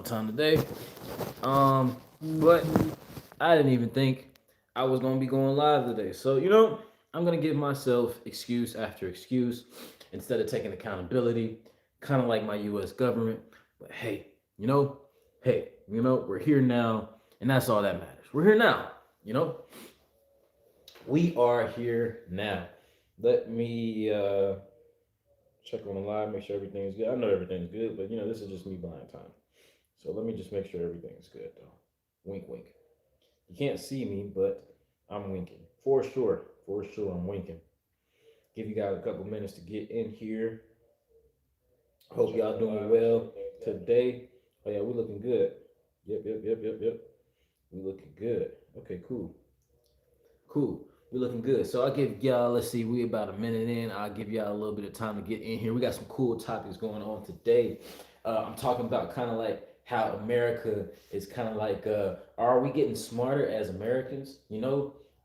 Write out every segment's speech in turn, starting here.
time today. But I didn't even think I was gonna be going live today. So I'm gonna give myself excuse after excuse instead of taking accountability, kind of like my U.S. government. But hey, you know, we're here now, and that's all that matters. We're here now. You know, we are here now. Let me check on the live, make sure everything's good. I know everything's good, but this is just me buying time. So let me just make sure everything's good though. Wink, wink. You can't see me, but I'm winking. For sure. For sure, I'm winking. Give you guys a couple minutes to get in here. Hope y'all doing well today. Oh yeah, we looking good. Yep. We looking good. Okay, cool. Cool. We looking good. So I'll give y'all, let's see, we about a minute in. I'll give y'all a little bit of time to get in here. We got some cool topics going on today. I'm talking about kind of like how America is kind of like, are we getting smarter as Americans?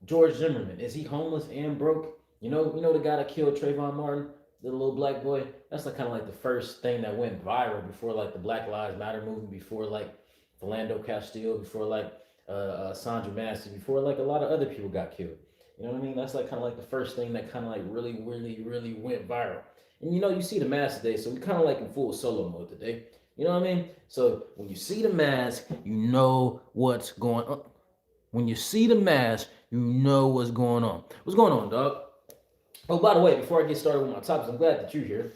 George Zimmerman, is he homeless and broke? The guy that killed Trayvon Martin, the little black boy. That's like kind of like the first thing that went viral before like the Black Lives Matter movement, before like Philando Castile, before like Sandra Massey, before like a lot of other people got killed. You know what I mean? That's like kind of like the first thing that kind of like really went viral. And you see the mask today, so we kind of like in full solo mode today. You know what I mean? So when you see the mask, you know what's going on. When you see the mask, you know what's going on. What's going on, dog? Oh, by the way, before I get started with my topics, I'm glad that you're here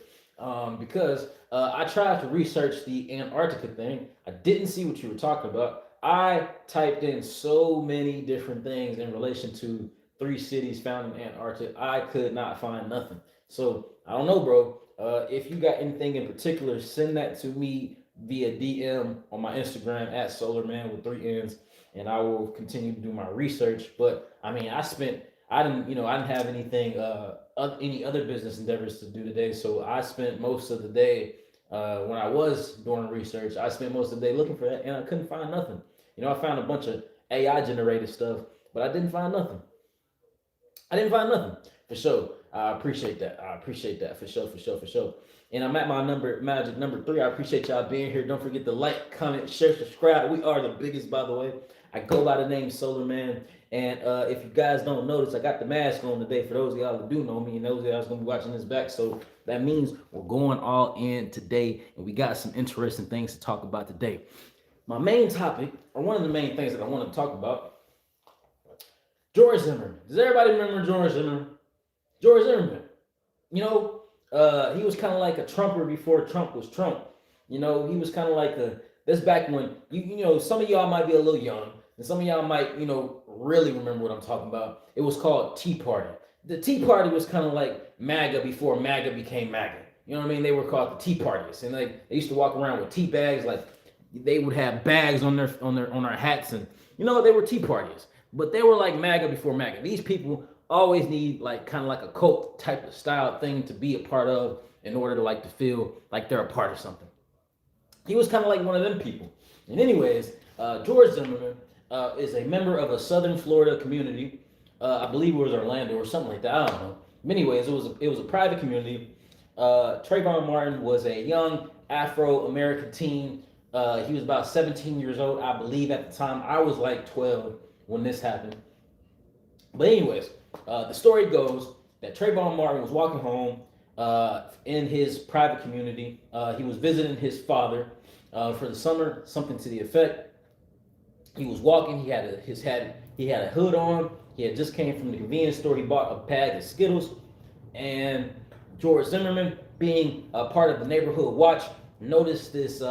because I tried to research the Antarctica thing. I didn't see what you were talking about. I typed in so many different things in relation to 3 cities found in Antarctica. I could not find nothing. So I don't know, bro. If you got anything in particular, send that to me via DM on my Instagram at SOLARMAN with 3 N's, and I will continue to do my research. But I mean, I didn't have anything, any other business endeavors to do today. So I spent most of the day when I was doing research. I spent most of the day looking for that, and I couldn't find nothing. I found a bunch of AI generated stuff, but I didn't find nothing. For sure. I appreciate that. For sure. And I'm at my magic number 3. I appreciate y'all being here. Don't forget to like, comment, share, subscribe. We are the biggest, by the way. I go by the name Solar Man. And if you guys don't notice, I got the mask on today for those of y'all who do know me and those of y'all who's going to be watching this back. So that means we're going all in today, and we got some interesting things to talk about today. My main topic, or one of the main things that I want to talk about, George Zimmerman. Does everybody remember George Zimmerman? George Zimmerman. He was kind of like a Trumper before Trump was Trump. He was kind of like that's back when, some of y'all might be a little young, and some of y'all might, really remember what I'm talking about. It was called Tea Party. The Tea Party was kind of like MAGA before MAGA became MAGA. You know what I mean? They were called the Tea Parties, and they used to walk around with tea bags. Like they would have bags on their hats, and they were Tea Parties. But they were like MAGA before MAGA. These people always need like kind of like a cult type of style thing to be a part of in order to like to feel like they're a part of something. He was kind of like one of them people. And anyways, George Zimmerman is a member of a Southern Florida community. I believe it was Orlando or something like that. I don't know. But anyways, it was a private community. Trayvon Martin was a young Afro-American teen. He was about 17 years old, I believe, at the time. I was like 12 when this happened. But anyways, the story goes that Trayvon Martin was walking home in his private community. He was visiting his father for the summer, something to the effect. He was walking. He had a hood on. He had just came from the convenience store. He bought a bag of Skittles, and George Zimmerman, being a part of the neighborhood watch, noticed this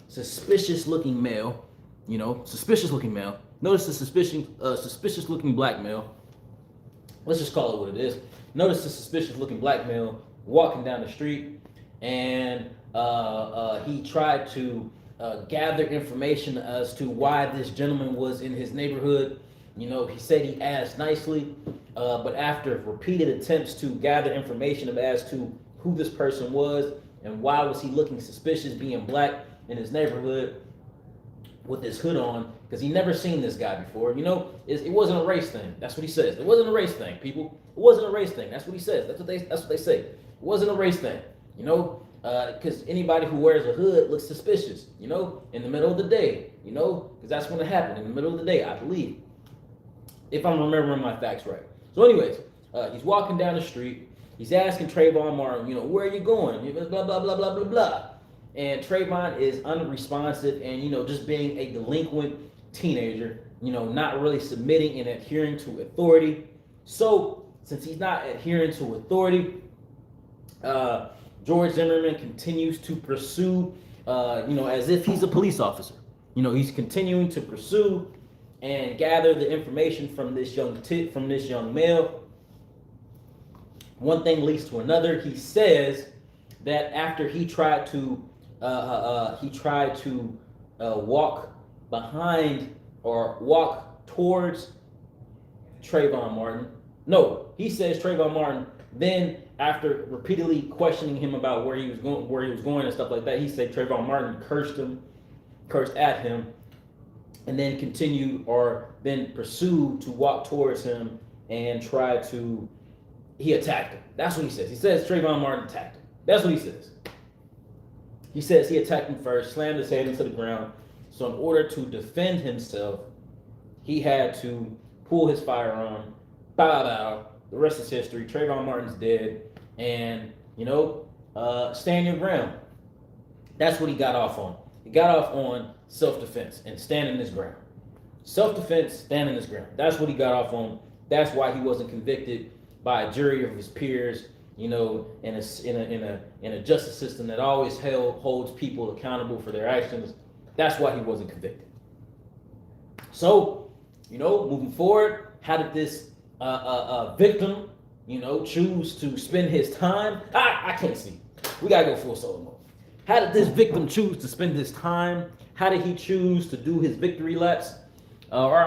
suspicious-looking male. Noticed a suspicious-looking black male. Let's just call it what it is. Noticed a suspicious-looking black male walking down the street, and he tried to gather information as to why this gentleman was in his neighborhood. He said he asked nicely, but after repeated attempts to gather information as to who this person was and why was he looking suspicious being black in his neighborhood with this hood on, because he never seen this guy before. It wasn't a race thing. That's what he says. It wasn't a race thing, people. It wasn't a race thing. That's what he says. That's what they say. It wasn't a race thing. because anybody who wears a hood looks suspicious, in the middle of the day, because that's when it happened, in the middle of the day, I believe, if I'm remembering my facts right. So, anyways, he's walking down the street. He's asking Trayvon Martin, where are you going? Blah, blah, blah, blah, blah, blah. And Trayvon is unresponsive and, just being a delinquent teenager, not really submitting and adhering to authority. So, since he's not adhering to authority, George Zimmerman continues to pursue, as if he's a police officer. He's continuing to pursue and gather the information from this young male. One thing leads to another. He says that after he tried to walk behind or walk towards Trayvon Martin. No, he says Trayvon Martin. Then, after repeatedly questioning him about where he was going and stuff like that, he said Trayvon Martin cursed at him, and then continued or then pursued to walk towards him and he attacked him. That's what he says. He says Trayvon Martin attacked him. That's what he says. He says he attacked him first, slammed his head into the ground. So in order to defend himself, he had to pull his firearm. Bow. The rest is history. Trayvon Martin's dead. And, stand your ground. That's what he got off on. He got off on self-defense and standing his ground. Self-defense, standing his ground. That's what he got off on. That's why he wasn't convicted by a jury of his peers, in a justice system that always holds people accountable for their actions. That's why he wasn't convicted. So, moving forward, how did this victim, choose to spend his time? I can't see. We gotta go full solo mode. How did this victim choose to spend his time? How did he choose to do his victory laps? How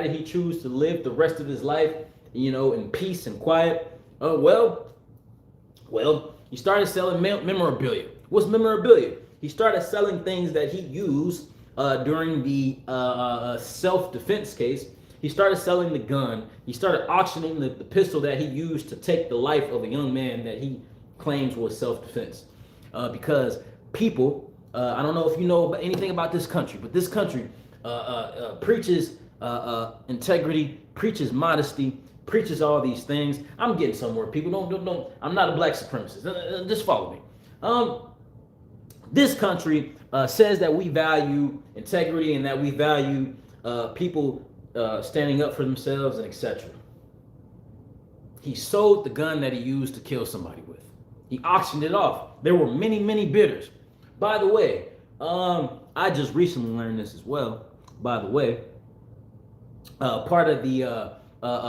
did he choose to live the rest of his life, in peace and quiet? Well, he started selling memorabilia. What's memorabilia? He started selling things that he used during the self-defense case. He started selling the gun. He started auctioning the pistol that he used to take the life of a young man that he claims was self-defense. Because people, I don't know if you know anything about this country, but this country preaches integrity, preaches modesty, preaches all these things. I'm getting somewhere, people. Don't. I'm not a black supremacist. Just follow me. This country says that we value integrity and that we value people standing up for themselves and etc. He sold the gun that he used to kill somebody with. He auctioned it off. There were many, many bidders. By the way, I just recently learned this as well. By the way, part of the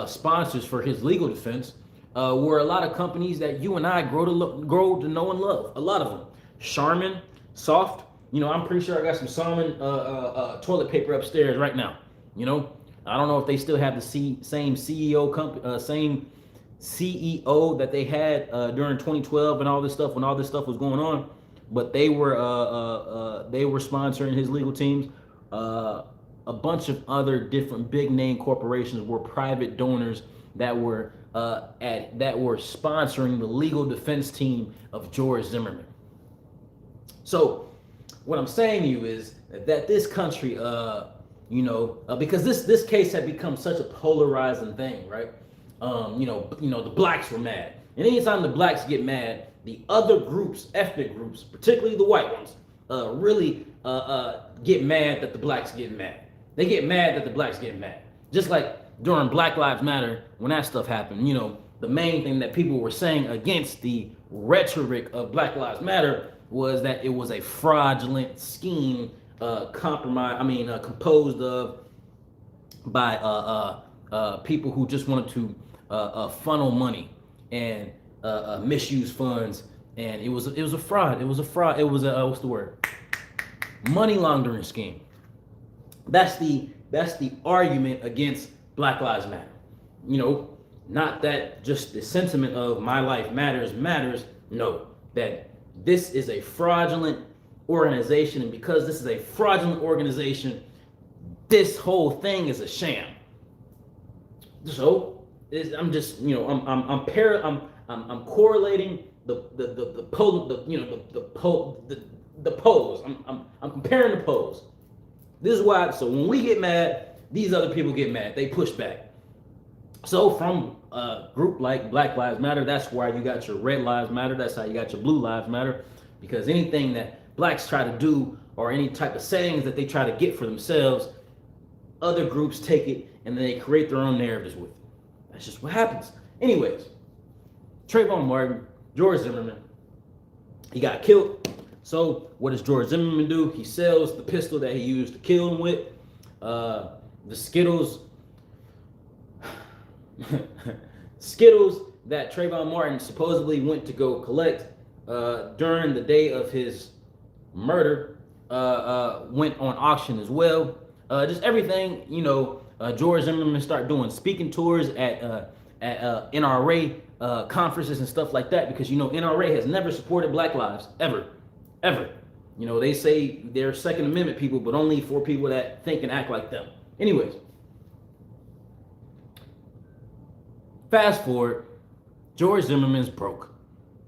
sponsors for his legal defense were a lot of companies that you and I grow to know and love. A lot of them. Charmin, Soft. I'm pretty sure I got some Zimmerman toilet paper upstairs right now. I don't know if they still have the same CEO that they had during 2012 and all this stuff when all this stuff was going on, but they were sponsoring his legal teams. A bunch of other different big name corporations were private donors that were sponsoring the legal defense team of George Zimmerman. So what I'm saying to you is that this country, because this case had become such a polarizing thing, right? The blacks were mad, and anytime the blacks get mad, the other groups, ethnic groups, particularly the white ones, really get mad that the blacks get mad. They get mad that the blacks get mad. Just like during Black Lives Matter, when that stuff happened, the main thing that people were saying against the rhetoric of Black Lives Matter was that it was a fraudulent scheme, composed of by people who just wanted to funnel money and misuse funds, and it was a fraud. It was a fraud. It was a what's the word? Money laundering scheme. That's the argument against Black Lives Matter. Not that just the sentiment of my life matters. No, that this is a fraudulent organization, and because this is a fraudulent organization, this whole thing is a sham. So I'm just I'm correlating the pose. I'm comparing the pose. This is why. So when we get mad, these other people get mad. They push back. So from a group like Black Lives Matter, that's why you got your Red Lives Matter. That's how you got your Blue Lives Matter. Because anything that blacks try to do, or any type of sayings that they try to get for themselves, other groups take it and then they create their own narratives with it. That's just what happens. Anyways, Trayvon Martin, George Zimmerman, he got killed. So what does George Zimmerman do? He sells the pistol that he used to kill him with, the Skittles, Skittles that Trayvon Martin supposedly went to go collect during the day of his murder, went on auction as well. Just everything, George Zimmerman started doing speaking tours at NRA conferences and stuff like that, because NRA has never supported Black lives ever. They say they're Second Amendment people, but only for people that think and act like them. Anyways, fast forward, George Zimmerman's broke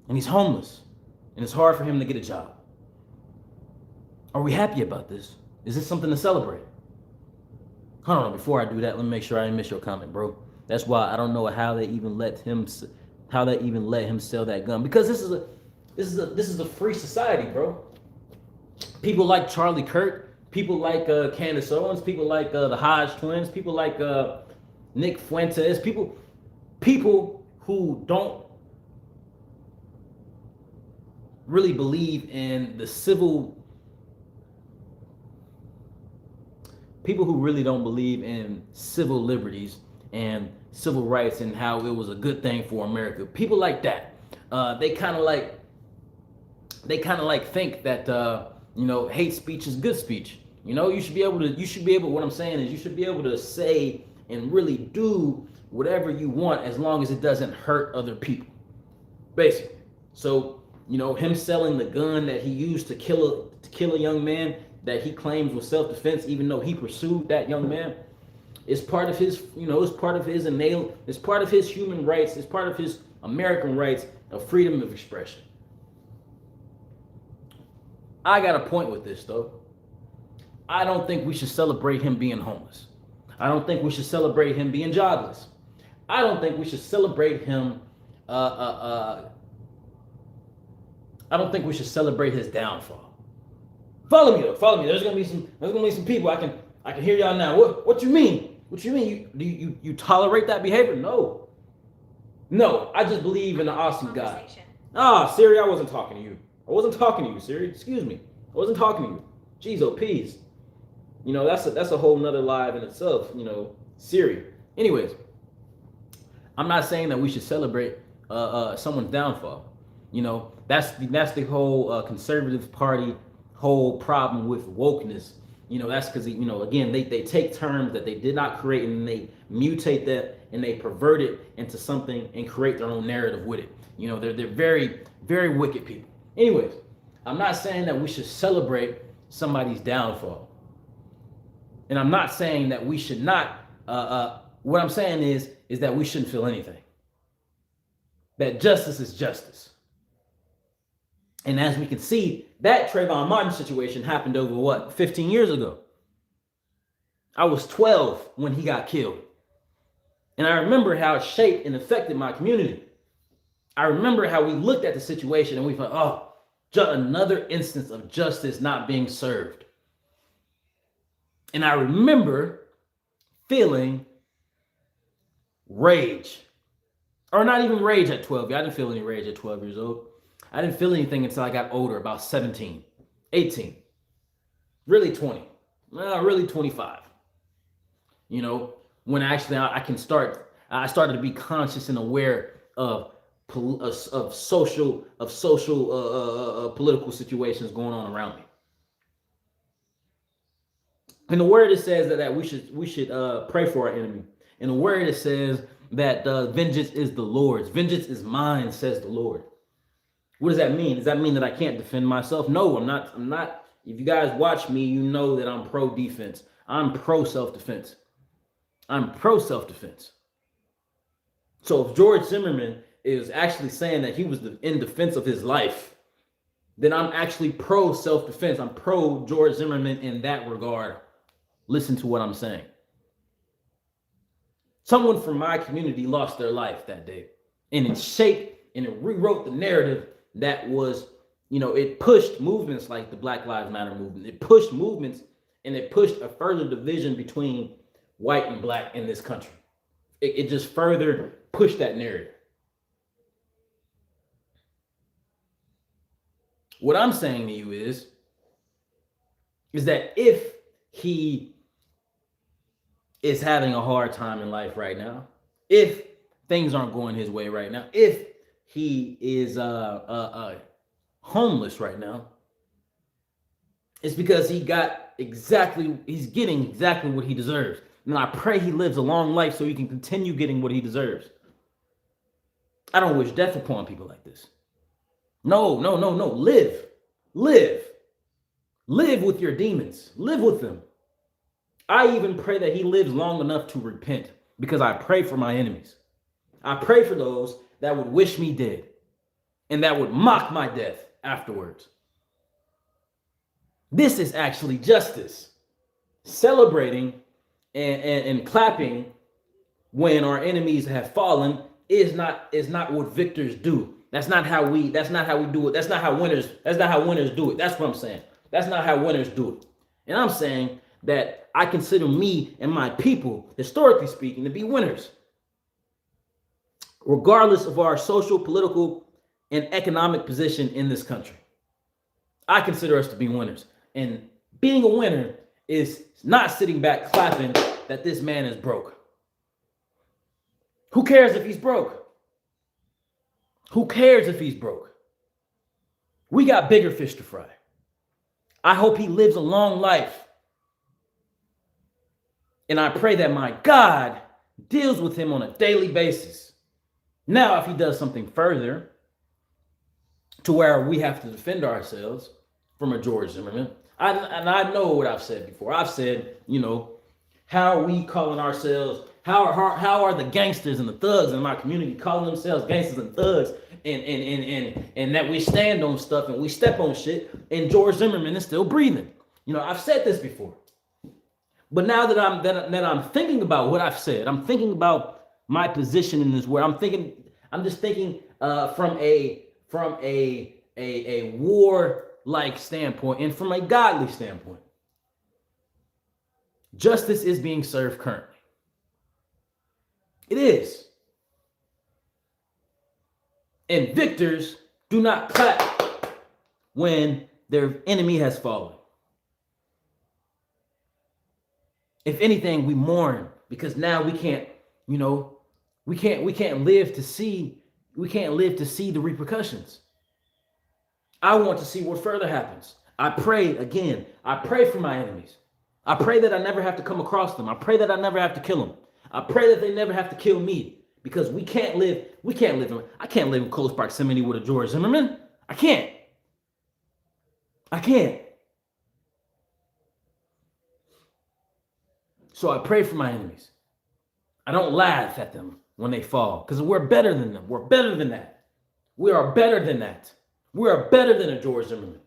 and he's homeless and it's hard for him to get a job. Are we happy about this? Is this something to celebrate? Hold on, before I do that, let me make sure I didn't miss your comment, bro. That's why I don't know how they even let him sell that gun, because this is a free society, bro. People like Charlie Kirk, people like Candace Owens, people like the Hodge twins, people like Nick Fuentes, people who don't really believe in the civil. People who really don't believe in civil liberties and civil rights and how it was a good thing for America. People like that, they kind of like think that hate speech is good speech. You should be able. What I'm saying is, you should be able to say and really do whatever you want as long as it doesn't hurt other people. Basically, so him selling the gun that he used to kill a young man that he claims was self-defense, even though he pursued that young man, is part of his, it's part of his it's part of his human rights, it's part of his American rights of freedom of expression. I got a point with this, though. I don't think we should celebrate him being homeless. I don't think we should celebrate him being jobless. I don't think we should celebrate him. I don't think we should celebrate his downfall. Follow me, though. Follow me. There's gonna be some people. I can hear y'all now. What you mean? What you mean? You tolerate that behavior? No. I just believe in an awesome God. Siri, I wasn't talking to you. I wasn't talking to you, Siri. Excuse me. I wasn't talking to you. Jeez, oh, peas. That's a whole nother live in itself. Siri. Anyways, I'm not saying that we should celebrate someone's downfall. That's the whole conservative party whole problem with wokeness. That's because again, they take terms that they did not create and they mutate that and they pervert it into something and create their own narrative with it. They're very, very wicked people. Anyways, I'm not saying that we should celebrate somebody's downfall, and I'm not saying that we should not. What I'm saying is that we shouldn't feel anything. That justice is justice. And as we can see, that Trayvon Martin situation happened over 15 years ago. I was 12 when he got killed. And I remember how it shaped and affected my community. I remember how we looked at the situation and we thought, another instance of justice not being served. And I remember feeling rage. Or not even rage at 12. I didn't feel any rage at 12 years old. I didn't feel anything until I got older, about 17, 18, really 20, really 25. When actually I started to be conscious and aware of social political situations going on around me. In the word it says that we should pray for our enemy. In the word it says that vengeance is the Lord's. Vengeance is mine, says the Lord. What does that mean? Does that mean that I can't defend myself? No, I'm not. If you guys watch me, you know that I'm pro defense. I'm pro self-defense. So if George Zimmerman is actually saying that he was in defense of his life, then I'm actually pro self-defense. I'm pro George Zimmerman in that regard. Listen to what I'm saying. Someone from my community lost their life that day, and it shaped and it rewrote the narrative that was, it pushed movements like the Black Lives Matter movement. It pushed movements and it pushed a further division between white and black in this country. It just further pushed that narrative. What I'm saying to you is that if he is having a hard time in life right now, if things aren't going his way right now, if he is homeless right now, it's because he's getting exactly what he deserves. And I pray he lives a long life so he can continue getting what he deserves. I don't wish death upon people like this. No. Live with your demons. Live with them. I even pray that he lives long enough to repent, because I pray for my enemies. I pray for those that would wish me dead and that would mock my death afterwards. This is actually justice. Celebrating and clapping when our enemies have fallen is not what victors do. That's not how we do it. That's not how winners do it. That's what I'm saying. That's not how winners do it. And I'm saying that I consider me and my people, historically speaking, to be winners. Regardless of our social, political, and economic position in this country. I consider us to be winners. And being a winner is not sitting back clapping that this man is broke. Who cares if he's broke? Who cares if he's broke? We got bigger fish to fry. I hope he lives a long life. And I pray that my God deals with him on a daily basis. Now, if he does something further to where we have to defend ourselves from a George Zimmerman, I know what I've said before. I've said, how are we calling ourselves? How are the gangsters and the thugs in my community calling themselves gangsters and thugs? And that we stand on stuff and we step on shit, and George Zimmerman is still breathing. I've said this before. But now that I'm thinking about what I've said, I'm thinking about my position in this world. I'm just thinking from a war-like standpoint and from a godly standpoint. Justice is being served currently. It is. And victors do not clap when their enemy has fallen. If anything, we mourn, because now we can't live to see the repercussions. I want to see what further happens. I pray for my enemies. I pray that I never have to come across them. I pray that I never have to kill them. I pray that they never have to kill me, because I can't live in close proximity with a George Zimmerman. I can't. So I pray for my enemies. I don't laugh at them when they fall, because we're better than them. We're better than that. We are better than that. We are better than a George Zimmerman.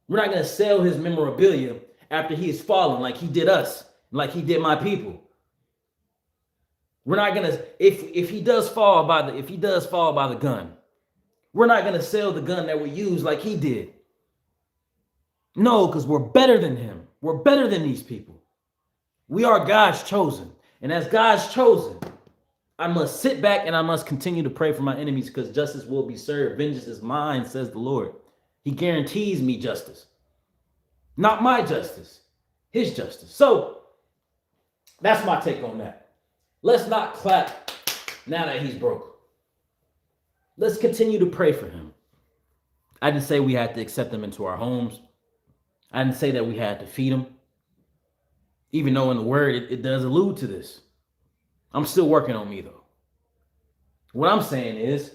We're not going to sell his memorabilia after he has fallen like he did us, like he did my people. We're not going to, if he does fall by the gun, we're not going to sell the gun that we use like he did. No, because we're better than him. We're better than these people. We are God's chosen. And as God's chosen, I must sit back and I must continue to pray for my enemies, because justice will be served. Vengeance is mine, says the Lord. He guarantees me justice. Not my justice, his justice. So that's my take on that. Let's not clap now that he's broke. Let's continue to pray for him. I didn't say we had to accept him into our homes. I didn't say that we had to feed him. Even though in the word it does allude to this. I'm still working on me though. What I'm saying is,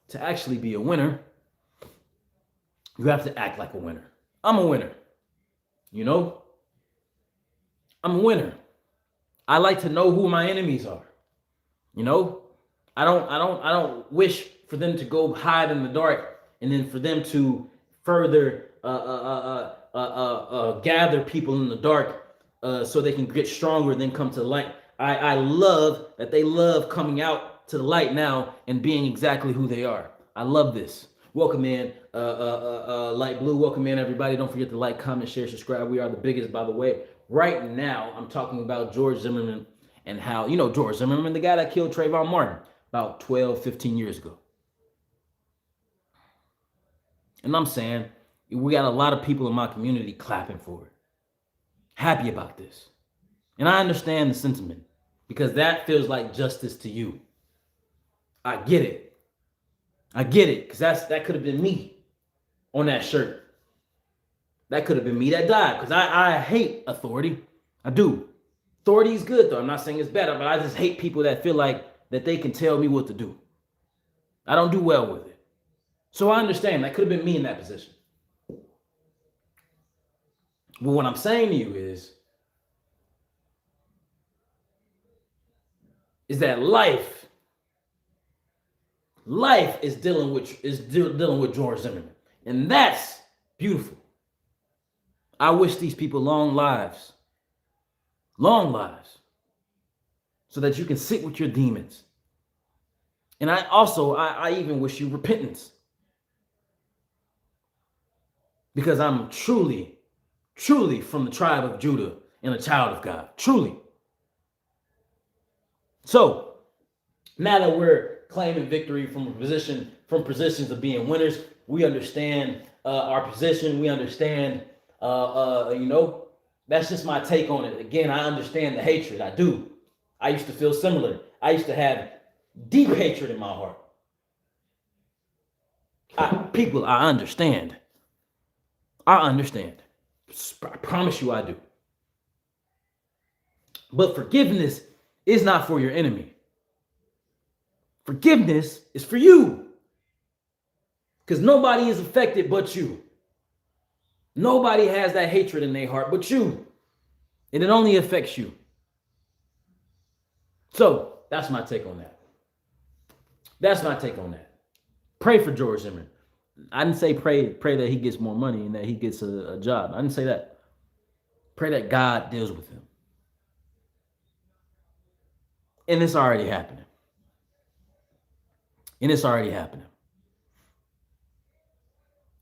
to actually be a winner, you have to act like a winner. I'm a winner. I'm a winner. I like to know who my enemies are. You know, I don't wish for them to go hide in the dark and then for them to further gather people in the dark so they can get stronger, then come to the light. I love that they love coming out to the light now and being exactly who they are. I love this. Welcome in, Light Blue. Welcome in, everybody. Don't forget to like, comment, share, subscribe. We are the biggest, by the way. Right now, I'm talking about George Zimmerman and how, you know, George Zimmerman, the guy that killed Trayvon Martin about 12, 15 years ago. And I'm saying, we got a lot of people in my community clapping for it, happy about this. And I understand the sentiment because that feels like justice to you. I get it. I get it, because that could have been me on that shirt. That could have been me that died, because I hate authority. I do. Authority is good, though. I'm not saying it's bad, but I just hate people that feel like that they can tell me what to do. I don't do well with it. So I understand that could have been me in that position. But what I'm saying to you is that life is dealing with George Zimmerman, and that's beautiful. I wish these people long lives, so that you can sit with your demons. And I even wish you repentance, because I'm truly from the tribe of Judah and a child of God, truly. So now that we're claiming victory from positions of being winners, we understand our position. We understand, that's just my take on it. Again, I understand the hatred. I do. I used to feel similar. I used to have deep hatred in my heart. I understand. I understand. I promise you I do. But forgiveness is not for your enemy. Forgiveness is for you. Because nobody is affected but you. Nobody has that hatred in their heart but you. And it only affects you. So that's my take on that. Pray for George Zimmerman. I didn't say pray that he gets more money and that he gets a job. I didn't say that. Pray that God deals with him. And it's already happening.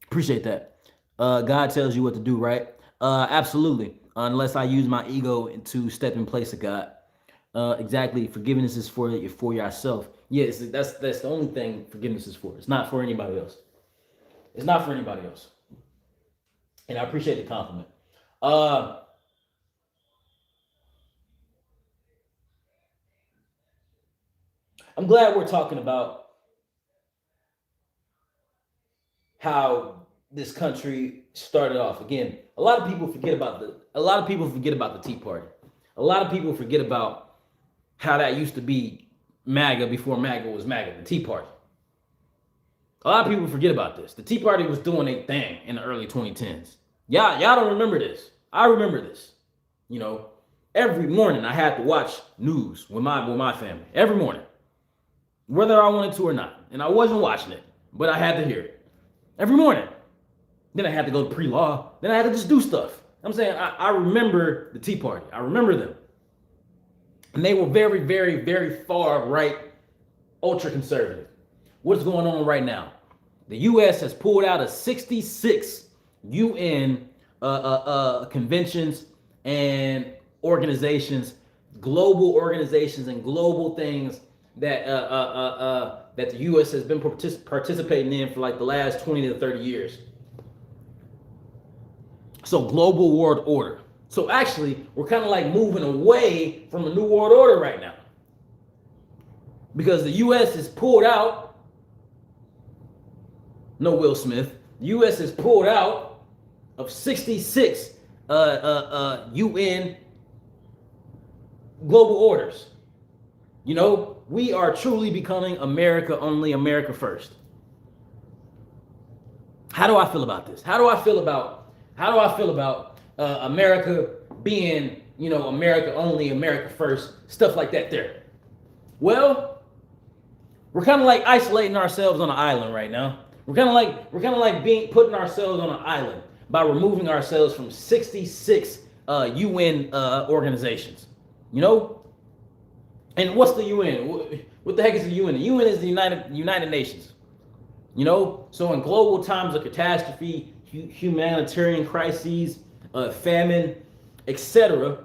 Appreciate that. God tells you what to do, right? Absolutely. Unless I use my ego to step in place of God. Exactly. Forgiveness is for yourself. Yes, that's the only thing forgiveness is for. It's not for anybody else. And I appreciate the compliment. I'm glad we're talking about how this country started off. Again, a lot of people forget about the Tea Party. A lot of people forget about how that used to be MAGA before MAGA was MAGA, the Tea Party. A lot of people forget about this. The Tea Party was doing a thing in the early 2010s. Y'all don't remember this. I remember this. Every morning I had to watch news with my family. Every morning. Whether I wanted to or not. And I wasn't watching it, but I had to hear it. Every morning. Then I had to go to pre-law. Then I had to just do stuff. I'm saying I remember the Tea Party. I remember them. And they were very, very, very far right, ultra conservative. What's going on right now? The U.S. has pulled out of 66 UN conventions and organizations, global organizations and global things that the U.S. has been participating in for like the last 20 to 30 years. So global world order. So actually, we're kind of like moving away from a new world order right now. Because the U.S. is pulled out. No Will Smith. The U.S. is pulled out of 66 UN global orders. We are truly becoming America only, America first. How do I feel about this? How do I feel about America being America only, America first, stuff like that there. Well, we're kind of like isolating ourselves on an island right now. We're kind of like being putting ourselves on an island by removing ourselves from 66 UN organizations. You know, and what's the UN? What the heck is the UN? The UN is the United Nations. So in global times of catastrophe, humanitarian crises, famine, etc.,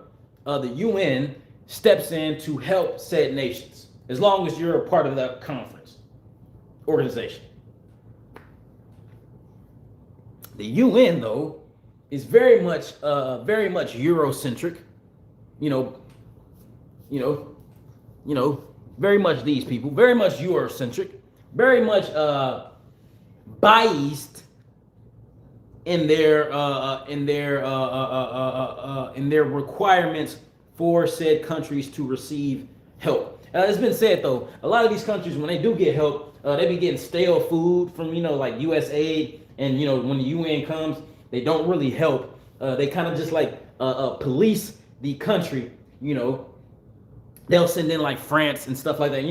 the UN steps in to help said nations, as long as you're a part of that conference organization. The UN, though, is very much Eurocentric. You know, very much these people, very much Eurocentric, very much biased in their requirements for said countries to receive help. It's been said though, a lot of these countries, when they do get help, they be getting stale food from like USAID, and when the UN comes, they don't really help. They kind of just like police the country. They'll send in like France and stuff like that.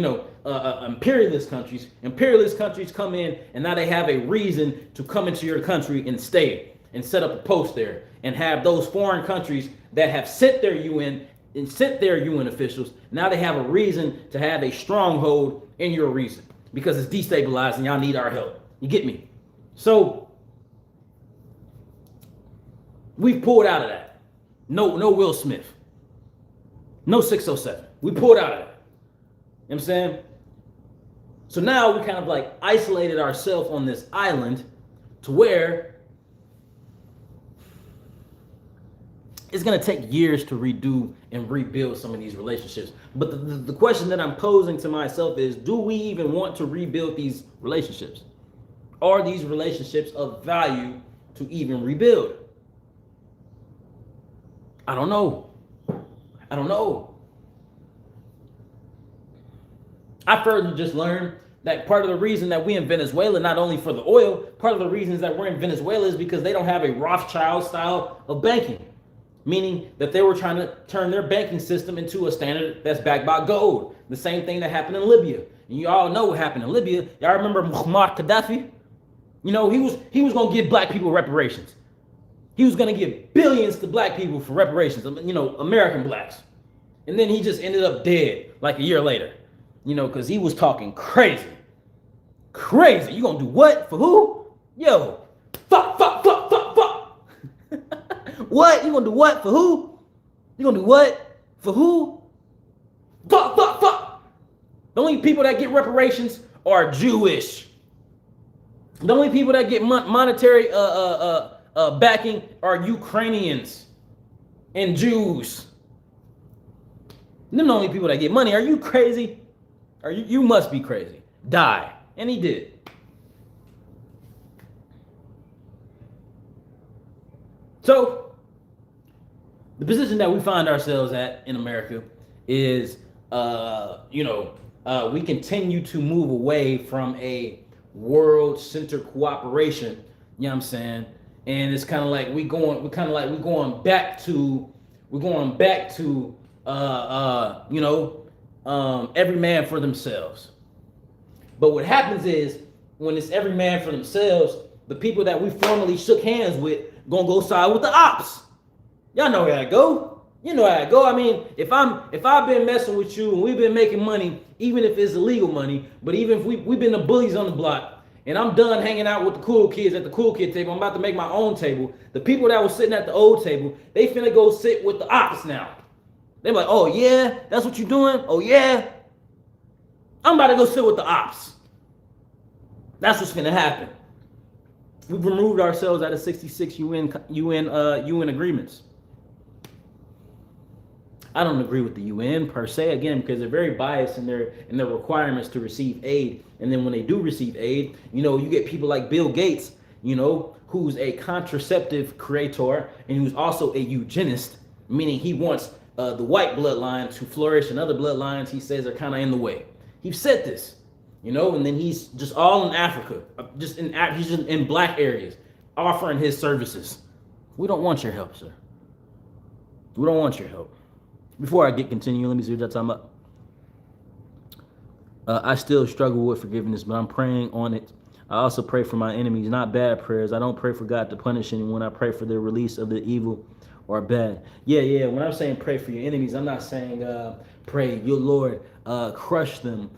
Imperialist countries come in, and now they have a reason to come into your country and stay and set up a post there, and have those foreign countries that have sent their UN officials, now they have a reason to have a stronghold in your region because it's destabilized and y'all need our help. You get me? So we've pulled out of that. No Will Smith. No 607. We pulled out of that. You know what I'm saying? So now we kind of like isolated ourselves on this island to where it's going to take years to redo and rebuild some of these relationships. But the question that I'm posing to myself is, do we even want to rebuild these relationships? Are these relationships of value to even rebuild? I don't know. I further just learned that part of the reason that we in Venezuela, not only for the oil, part of the reasons that we're in Venezuela is because they don't have a Rothschild style of banking. Meaning that they were trying to turn their banking system into a standard that's backed by gold. The same thing that happened in Libya. And you all know what happened in Libya. Y'all remember Muammar Gaddafi? He was going to give black people reparations. He was going to give billions to black people for reparations, American blacks. And then he just ended up dead like a year later, because he was talking crazy. Crazy. You going to do what? For who? Yo, fuck. What? You gonna do what? For who? You gonna do what? For who? Fuck. The only people that get reparations are Jewish. The only people that get monetary backing are Ukrainians and Jews. Them the only people that get money. Are you crazy? You must be crazy. Die. And he did. So the position that we find ourselves at in America is, we continue to move away from a world-centered cooperation. You know what I'm saying? And it's kind of like we're going back to every man for themselves. But what happens is when it's every man for themselves, the people that we formerly shook hands with gonna go side with the ops. Y'all know how it go. You know how it go. I mean, if I've been messing with you and we've been making money, even if it's illegal money, but even if we've been the bullies on the block, and I'm done hanging out with the cool kids at the cool kid table, I'm about to make my own table. The people that were sitting at the old table, they finna go sit with the ops now. They're like, oh yeah, that's what you're doing? Oh yeah? I'm about to go sit with the ops. That's what's finna happen. We've removed ourselves out of 66 UN agreements. I don't agree with the UN per se, again, because they're very biased in their requirements to receive aid. And then when they do receive aid, you get people like Bill Gates, who's a contraceptive creator and who's also a eugenist, meaning he wants the white bloodline to flourish and other bloodlines he says are kind of in the way. He's said this, and then he's just all in Africa, he's just in black areas, offering his services. We don't want your help, sir. We don't want your help. Before I get continue, let me see what y'all talking about. I still struggle with forgiveness, but I'm praying on it. I also pray for my enemies, not bad prayers. I don't pray for God to punish anyone. I pray for the release of the evil or bad. Yeah, yeah. When I'm saying pray for your enemies, I'm not saying pray, your Lord, crush them,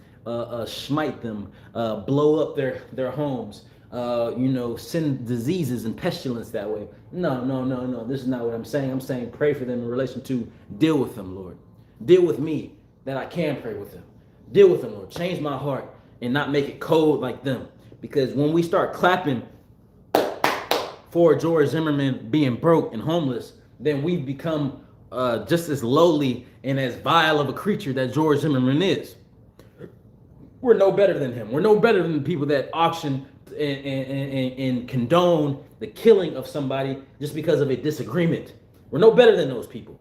smite them, blow up their homes, send diseases and pestilence that way. No, no, no, no. This is not what I'm saying. I'm saying pray for them in relation to deal with them, Lord. Deal with me that I can pray with them. Deal with them, Lord. Change my heart and not make it cold like them. Because when we start clapping for George Zimmerman being broke and homeless, then we've become just as lowly and as vile of a creature that George Zimmerman is. We're no better than him. We're no better than the people that auction and condone the killing of somebody just because of a disagreement. We're no better than those people.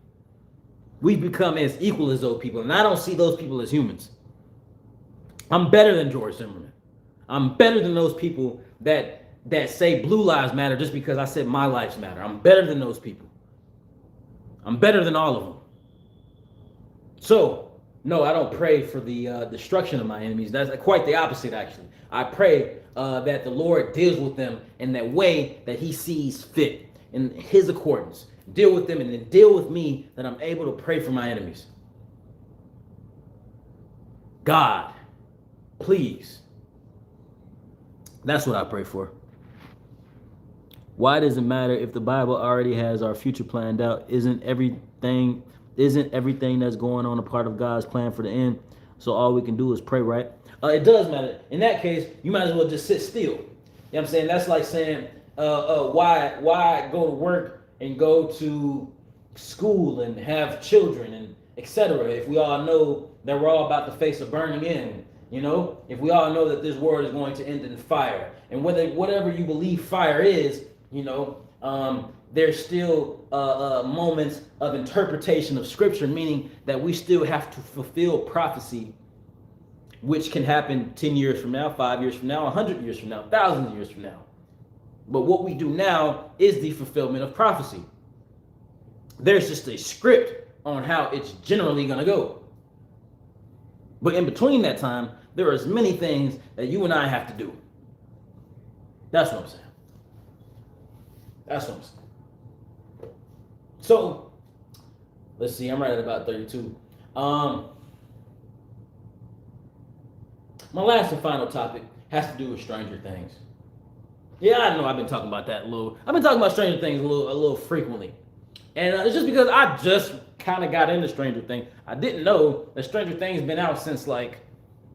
We've become as equal as those people, and I don't see those people as humans. I'm better than George Zimmerman. I'm better than those people that say blue lives matter just because I said my lives matter. I'm better than those people. I'm better than all of them. So, no, I don't pray for the destruction of my enemies. That's quite the opposite, actually. I pray that the Lord deals with them in that way that he sees fit, in his accordance. Deal with them and then deal with me, that I'm able to pray for my enemies. God, please. That's what I pray for. Why does it matter if the Bible already has our future planned out? Isn't everything that's going on a part of God's plan for the end? So all we can do is pray, right? It does matter. In that case, you might as well just sit still. You know what I'm saying? That's like saying, why go to work and go to school and have children and etc. If we all know that we're all about to face a burning end. If we all know that this world is going to end in fire, and whatever you believe fire is, there's still moments of interpretation of scripture, meaning that we still have to fulfill prophecy, which can happen 10 years from now, 5 years from now, 100 years from now, thousands of years from now. But what we do now is the fulfillment of prophecy. There's just a script on how it's generally going to go. But in between that time, there are as many things that you and I have to do. That's what I'm saying. That's what I'm saying. So, let's see, I'm right at about 32. My last and final topic has to do with Stranger Things. Yeah, I know I've been talking about that a little. I've been talking about Stranger Things a little frequently. And it's just because I just kind of got into Stranger Things. I didn't know that Stranger Things been out since I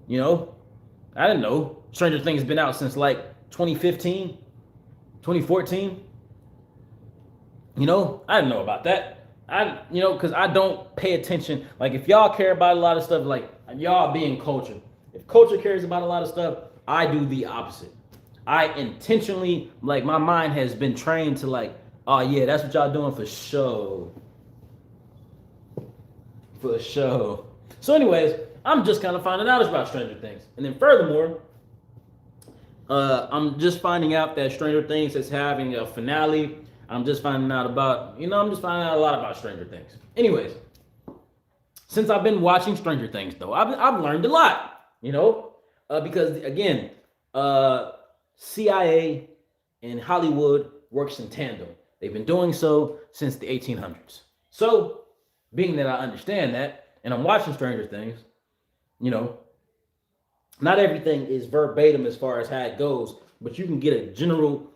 didn't know Stranger Things been out since 2015, 2014. I didn't know about that. Because I don't pay attention. Like, if y'all care about a lot of stuff, like y'all being culture. If culture cares about a lot of stuff, I do the opposite. I intentionally, my mind has been trained to oh yeah, that's what y'all doing for show. For show. So anyways, I'm just kind of finding out about Stranger Things. And then furthermore, I'm just finding out that Stranger Things is having a finale. I'm just finding out about, I'm just finding out a lot about Stranger Things. Anyways, since I've been watching Stranger Things though, I've learned a lot, because again, CIA and Hollywood works in tandem. They've been doing so since the 1800s. So, being that I understand that, and I'm watching Stranger Things, not everything is verbatim as far as how it goes, but you can get a general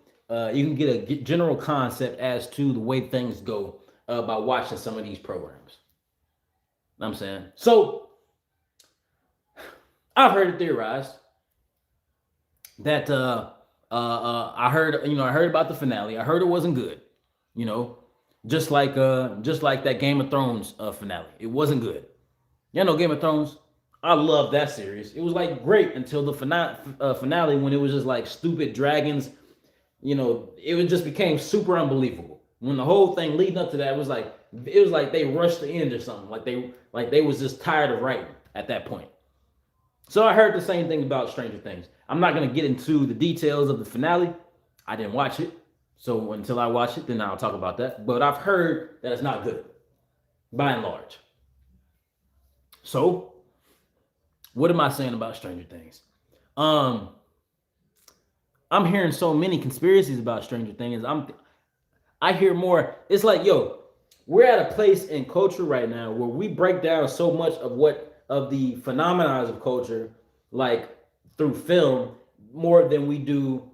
concept as to the way things go by watching some of these programs. Know what I'm saying? So, I've heard it theorized that I heard about the finale. I heard it wasn't good. Just like that Game of Thrones finale. It wasn't good. Game of Thrones. I love that series. It was great until the finale when it was just stupid dragons. It just became super unbelievable. When the whole thing leading up to that was they rushed the end or something. They was just tired of writing at that point. So I heard the same thing about Stranger Things. I'm not gonna get into the details of the finale. I didn't watch it. So until I watch it, then I'll talk about that. But I've heard that it's not good. by and large. So, what am I saying about Stranger Things? Um, I'm hearing so many conspiracies about Stranger Things. I hear more. It's like, yo, we're at a place in culture right now where we break down so much of the phenomena of culture, like through film, more than we do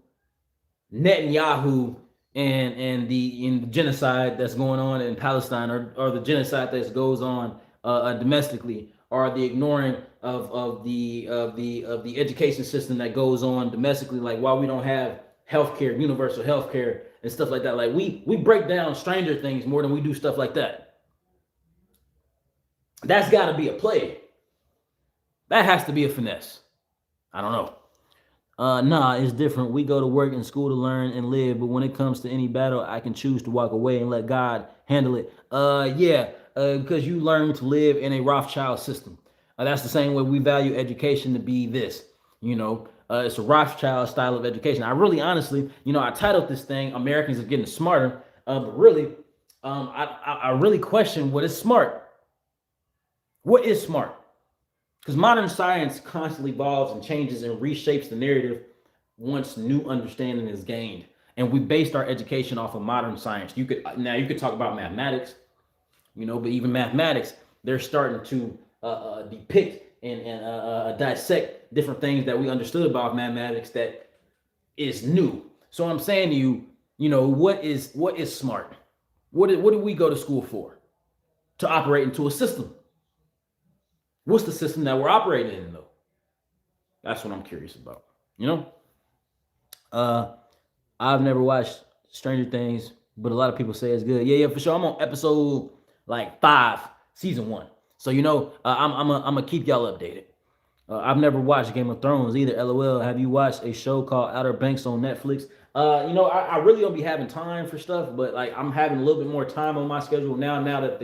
Netanyahu and the genocide that's going on in Palestine, or the genocide that goes on domestically, or the ignoring of the education system that goes on domestically, like why we don't have healthcare, universal healthcare, and stuff like that. Like we break down Stranger Things more than we do stuff like that. That's got to be a play. That has to be a finesse. I don't know. Nah, it's different. We go to work and school to learn and live, but when it comes to any battle, I can choose to walk away and let God handle it. Yeah, because you learn to live in a Rothschild system. That's the same way we value education to be this. You know, it's a Rothschild style of education. I really, honestly, I titled this thing "Americans Are Getting Smarter," but really, I really question what is smart. What is smart? Because modern science constantly evolves and changes and reshapes the narrative once new understanding is gained. And we based our education off of modern science. You could talk about mathematics, but even mathematics, they're starting to depict and dissect different things that we understood about mathematics that is new. So I'm saying to you, what is smart? What do we go to school for? To operate into a system. What's the system that we're operating in, though? That's what I'm curious about. I've never watched Stranger Things, but a lot of people say it's good. Yeah, for sure. I'm on episode like 5, season 1. So I'm gonna keep y'all updated. I've never watched Game of Thrones either. LOL. Have you watched a show called Outer Banks on Netflix? I really don't be having time for stuff, but like I'm having a little bit more time on my schedule now. Now that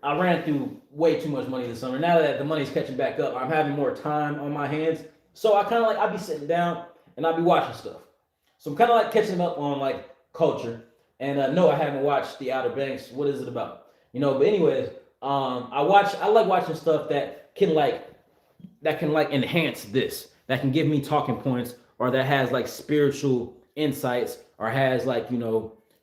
I ran through way too much money this summer. Now that the money's catching back up, I'm having more time on my hands. So I be sitting down and I be watching stuff. So I'm kind of like catching up on like culture. And no, I haven't watched The Outer Banks. What is it about? But anyways, I like watching stuff that can enhance this, that can give me talking points, or that has like spiritual insights, or has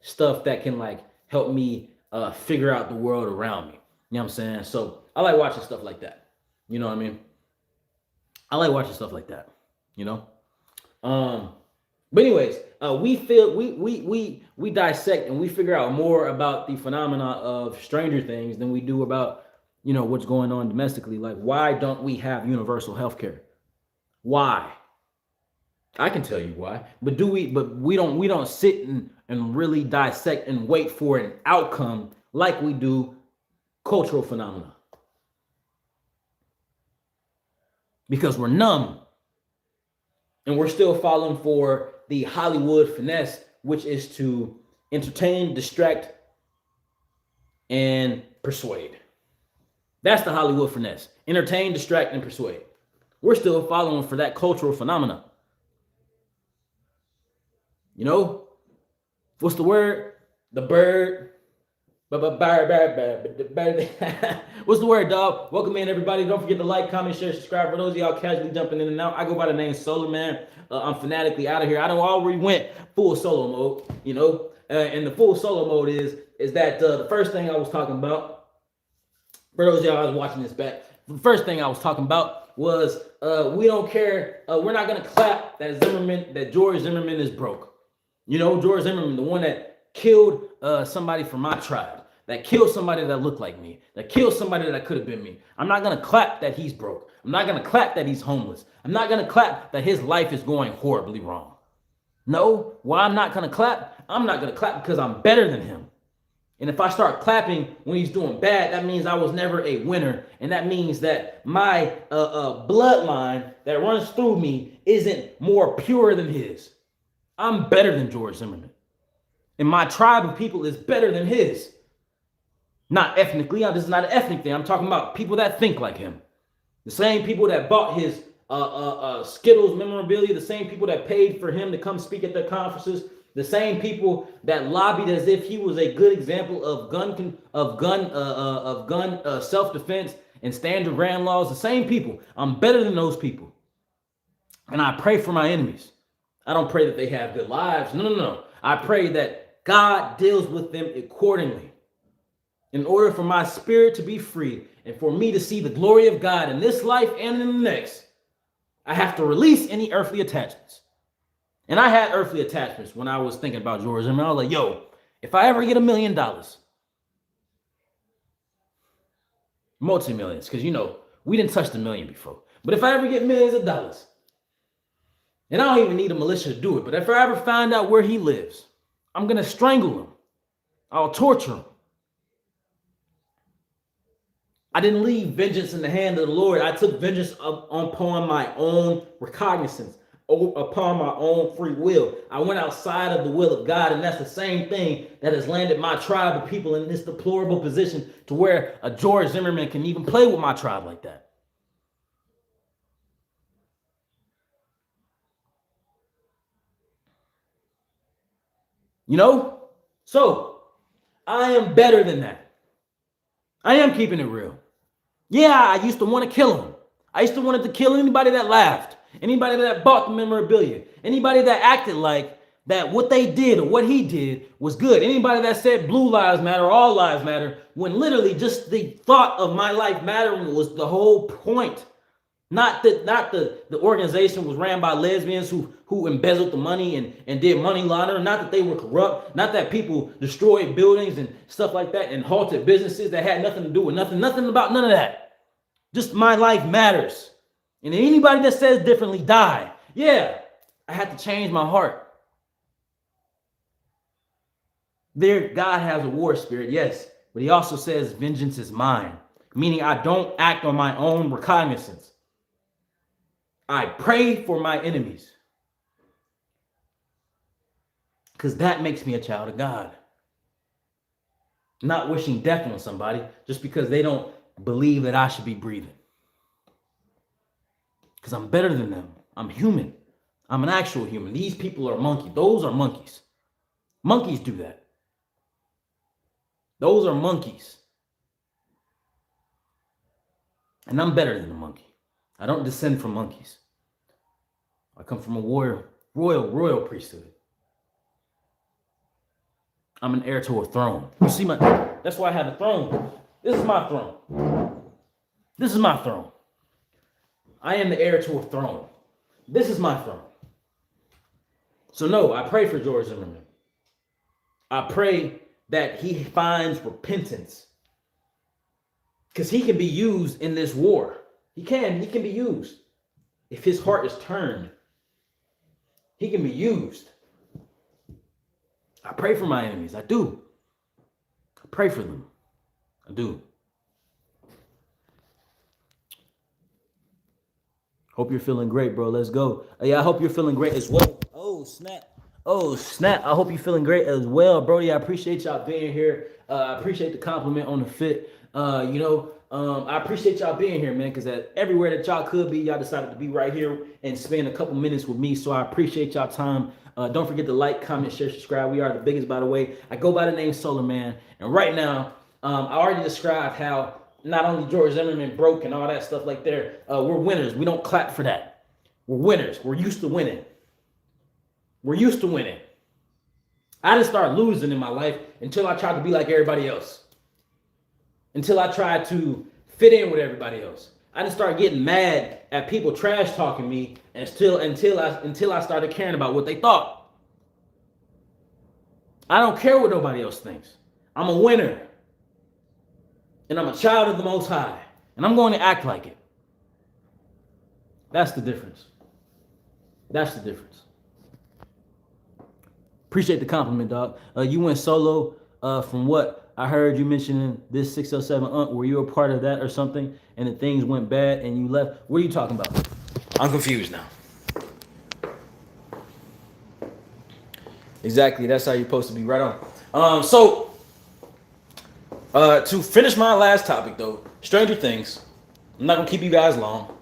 stuff that can like help me figure out the world around me. You know what I'm saying? So I like watching stuff like that. You know what I mean? I like watching stuff like that. But anyways, we dissect and we figure out more about the phenomena of Stranger Things than we do about what's going on domestically. Like, why don't we have universal health care? Why? I can tell you why. But we don't sit and really dissect and wait for an outcome like we do cultural phenomena. Because we're numb. And we're still falling for the Hollywood finesse, which is to entertain, distract, and persuade. That's the Hollywood finesse. Entertain, distract, and persuade. We're still following for that cultural phenomena. What's the word? The bird. What's the word, dog? Welcome in, everybody. Don't forget to like, comment, share, subscribe. For those of y'all casually jumping in and out, I go by the name SOLARMAN. I'm fanatically out of here. I don't already went full solo mode, and the full solo mode is that the first thing I was talking about, for those of y'all watching this back, the first thing I was talking about was we don't care. We're not gonna clap that George Zimmerman is broke. George Zimmerman, the one that killed somebody from my tribe, that killed somebody that looked like me, that killed somebody that could have been me. I'm not going to clap that he's broke. I'm not going to clap that he's homeless. I'm not going to clap that his life is going horribly wrong. No, why I'm not going to clap? I'm not going to clap because I'm better than him. And if I start clapping when he's doing bad, that means I was never a winner. And that means that my bloodline that runs through me isn't more pure than his. I'm better than George Zimmerman. And my tribe of people is better than his. Not ethnically. This is not an ethnic thing. I'm talking about people that think like him. The same people that bought his Skittles memorabilia, the same people that paid for him to come speak at their conferences, The same people that lobbied as if he was a good example of gun self-defense and stand your ground laws. The same people. I'm better than those people, and I pray for my enemies. I don't pray that they have good lives. No, no, no. I pray that God deals with them accordingly. In order for my spirit to be free and for me to see the glory of God in this life and in the next, I have to release any earthly attachments. And I had earthly attachments when I was thinking about George Zimmerman. I was like, yo, if I ever get $1 million, multi-millions, because, you know, we didn't touch the million before. But if I ever get millions of dollars, and I don't even need a militia to do it, but if I ever find out where he lives, I'm going to strangle him. I'll torture him. I didn't leave vengeance in the hand of the Lord. I took vengeance upon my own recognizance, upon my own free will. I went outside of the will of God, and that's the same thing that has landed my tribe of people in this deplorable position to where a George Zimmerman can even play with my tribe like that. You know? So, I am better than that. I am keeping it real. Yeah, I used to want to kill him. I used to want to kill anybody that laughed, anybody that bought the memorabilia, anybody that acted like that what they did or what he did was good. Anybody that said blue lives matter, all lives matter, when literally just the thought of my life mattering was the whole point. Not that the organization was ran by lesbians who embezzled the money and did money laundering. Not that they were corrupt. Not that people destroyed buildings and stuff like that and halted businesses that had nothing to do with nothing. Nothing about none of that. Just my life matters. And anybody that says differently, die. Yeah, I had to change my heart. There, God has a war spirit, yes. But he also says vengeance is mine. Meaning I don't act on my own recognizance. I pray for my enemies. Because that makes me a child of God. Not wishing death on somebody just because they don't believe that I should be breathing. Because I'm better than them. I'm human. I'm an actual human. These people are monkeys. Those are monkeys. Monkeys do that. Those are monkeys. And I'm better than a monkey. I don't descend from monkeys. I come from a royal priesthood. I'm an heir to a throne. You see that's why I have a throne. This is my throne. This is my throne. I am the heir to a throne. This is my throne. So no, I pray for George Zimmerman. I pray that he finds repentance. Because he can be used in this war. He can be used. If his heart is turned, he can be used. I pray for my enemies. I do. I pray for them. I do. Hope you're feeling great, bro. Let's go. Yeah, I hope you're feeling great as well. Oh, snap. Oh, snap. I hope you're feeling great as well, Brody. I appreciate y'all being here. I appreciate the compliment on the fit. I appreciate y'all being here, man, because everywhere that y'all could be, y'all decided to be right here and spend a couple minutes with me. So I appreciate y'all time. Don't forget to like, comment, share, subscribe. We are the biggest, by the way. I go by the name SOLARMAN. And right now, I already described how not only George Zimmerman broke and all that stuff like there. We're winners. We don't clap for that. We're winners. We're used to winning. We're used to winning. I didn't start losing in my life until I tried to be like everybody else. Until I tried to fit in with everybody else. I didn't start getting mad at people trash talking me until I started caring about what they thought. I don't care what nobody else thinks. I'm a winner. And I'm a child of the Most High. And I'm going to act like it. That's the difference. That's the difference. Appreciate the compliment, dog. You went solo from what I heard you mentioning this 607 Were you a part of that or something? And then things went bad and you left. What are you talking about? I'm confused now. Exactly. That's how you're supposed to be. Right on. To finish my last topic, though, Stranger Things. I'm not going to keep you guys long.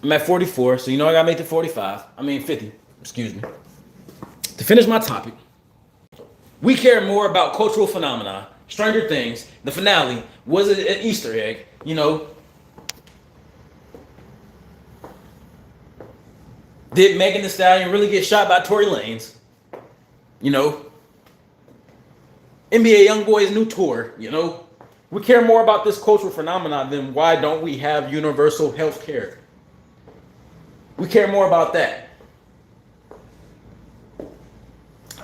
I'm at 44, so you know I got to make it 45. 50. Excuse me. To finish my topic, we care more about cultural phenomena, Stranger Things, the finale, was it an Easter egg? You know, did Megan Thee Stallion really get shot by Tory Lanez? You know, NBA YoungBoy's new tour, you know. We care more about this cultural phenomenon than why don't we have universal health care. We care more about that.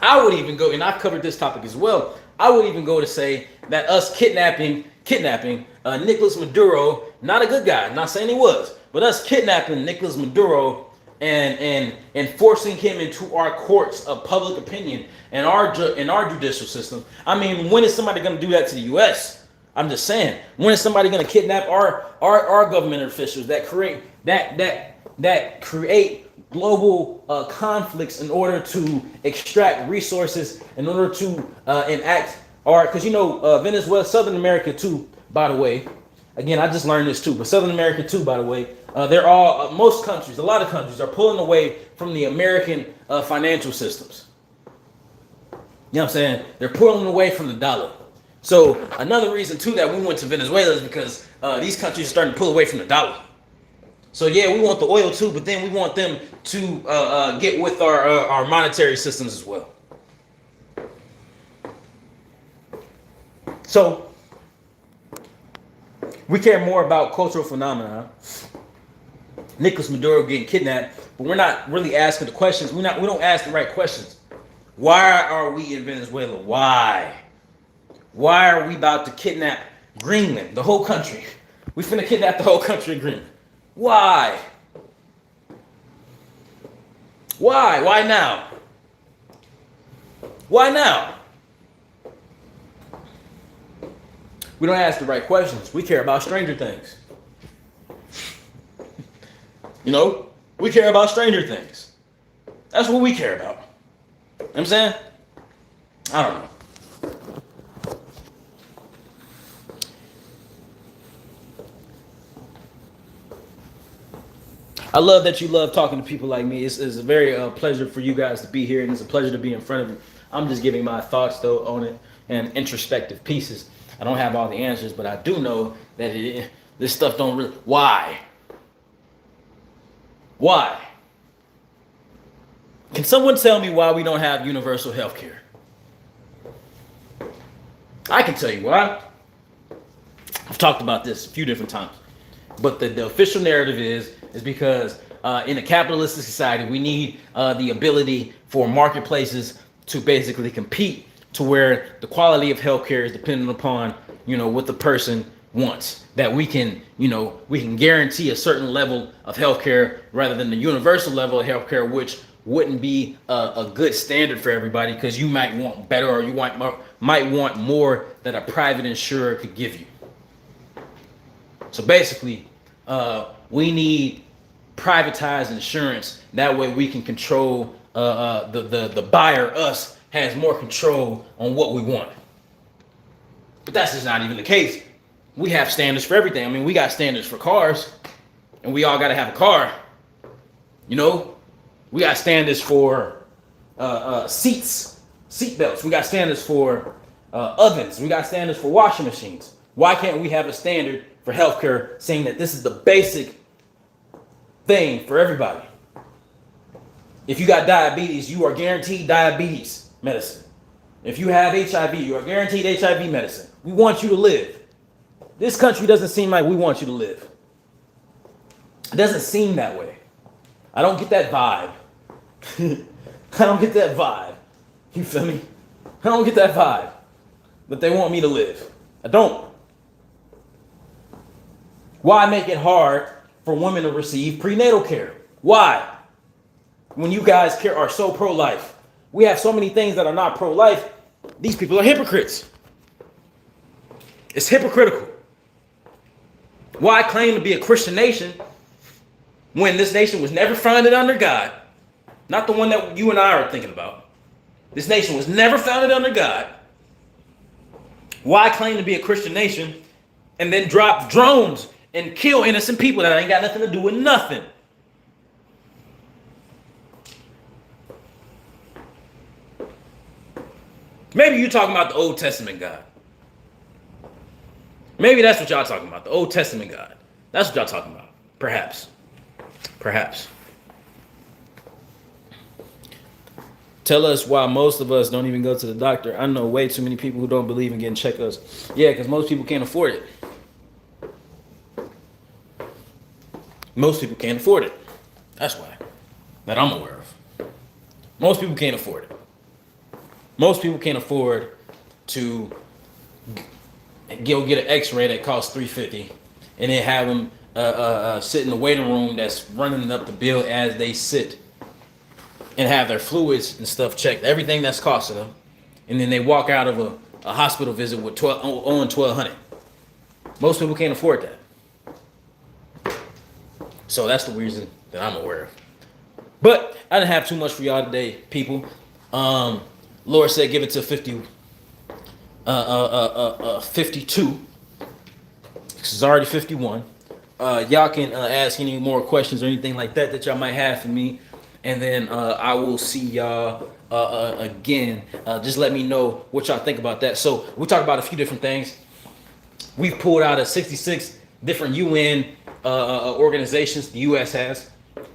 I would even go, and I've covered this topic as well, I would even go to say that us kidnapping Nicolas Maduro, not a good guy, not saying he was, but us kidnapping Nicolas Maduro and forcing him into our courts of public opinion and our judicial system. I mean, when is somebody going to do that to the U.S.? I'm just saying, when is somebody going to kidnap our government officials that create global conflicts in order to extract resources, in order to enact our, because you know, Venezuela, Southern America too, by the way. Again, I just learned this too, but Southern America too, by the way, they're all, most countries, a lot of countries are pulling away from the American financial systems. You know what I'm saying? They're pulling away from the dollar. So another reason too that we went to Venezuela is because these countries are starting to pull away from the dollar. So yeah, we want the oil too, but then we want them to get with our monetary systems as well. So we care more about cultural phenomena, Nicolas Maduro getting kidnapped, but we're not really asking the questions. We don't ask the right questions. Why are we in Venezuela? Why? Why are we about to kidnap Greenland, the whole country? We finna kidnap the whole country of Greenland. Why? Why? Why now? Why now? We don't ask the right questions. We care about Stranger Things. You know, we care about Stranger Things. That's what we care about. You know what I'm saying? I don't know. I love that you love talking to people like me. It's a very pleasure for you guys to be here, and it's a pleasure to be in front of you. I'm just giving my thoughts, though, on it and introspective pieces. I don't have all the answers, but I do know that this stuff don't really... Why? Why? Can someone tell me why we don't have universal health care? I can tell you why. I've talked about this a few different times. But the official narrative is because in a capitalistic society, we need the ability for marketplaces to basically compete to where the quality of healthcare is dependent upon, you know, what the person wants. That we can guarantee a certain level of healthcare rather than the universal level of healthcare, which wouldn't be a good standard for everybody, because you might want better, or you might want more that a private insurer could give you. So basically, we need privatized insurance. That way we can control, the buyer, us, has more control on what we want. But that's just not even the case. We have standards for everything. I mean, we got standards for cars, and we all got to have a car. You know, we got standards for seat belts. We got standards for ovens. We got standards for washing machines. Why can't we have a standard for healthcare saying that this is the basic thing for everybody? If you got diabetes, you are guaranteed diabetes medicine. If you have HIV, you are guaranteed HIV medicine. We want you to live. This country doesn't seem like we want you to live. It doesn't seem that way. I don't get that vibe. I don't get that vibe. You feel me? I don't get that vibe. But they want me to live. I don't. Why make it hard for women to receive prenatal care? Why? When you guys are so pro-life. We have so many things that are not pro-life. These people are hypocrites. It's hypocritical. Why claim to be a Christian nation when this nation was never founded under God? Not the one that you and I are thinking about. This nation was never founded under God. Why claim to be a Christian nation and then drop drones and kill innocent people that ain't got nothing to do with nothing? Maybe you talking about the Old Testament God. Maybe that's what y'all talking about, the Old Testament God. That's what y'all talking about. Perhaps. Perhaps. Tell us why most of us don't even go to the doctor. I know way too many people who don't believe in getting checkups. Yeah, because most people can't afford it. Most people can't afford it. That's why. That I'm aware of. Most people can't afford it. Most people can't afford to go get an X-ray that costs $350, and then have them sit in the waiting room that's running up the bill as they sit, and have their fluids and stuff checked, everything that's costing them, and then they walk out of a hospital visit with $1,200. Most people can't afford that. So that's the reason that I'm aware of. But I didn't have too much for y'all today, people. Lord said give it to 52. It's already 51. Y'all can ask any more questions or anything like that y'all might have for me. And then I will see y'all again. Just let me know what y'all think about that. So we talked about a few different things. We've pulled out of 66 different UN organizations the U.S. has.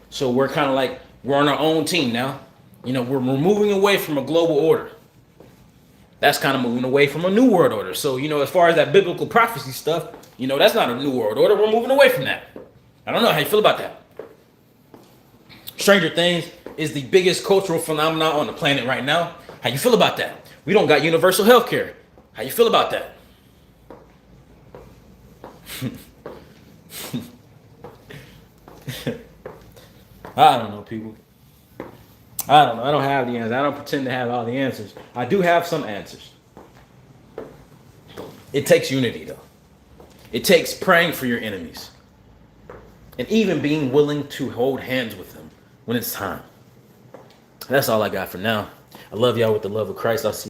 So we're kind of like, we're on our own team now. You know, we're moving away from a global order. That's kind of moving away from a new world order. So, you know, as far as that biblical prophecy stuff, you know, that's not a new world order. We're moving away from that. I don't know how you feel about that. Stranger Things is the biggest cultural phenomenon on the planet right now. How you feel about that? We don't got universal health care. How you feel about that? I don't know, people. I don't know. I don't have the answers. I don't pretend to have all the answers. I do have some answers. It takes unity, though. It takes praying for your enemies. And even being willing to hold hands with them when it's time. That's all I got for now. I love y'all with the love of Christ. I'll see you.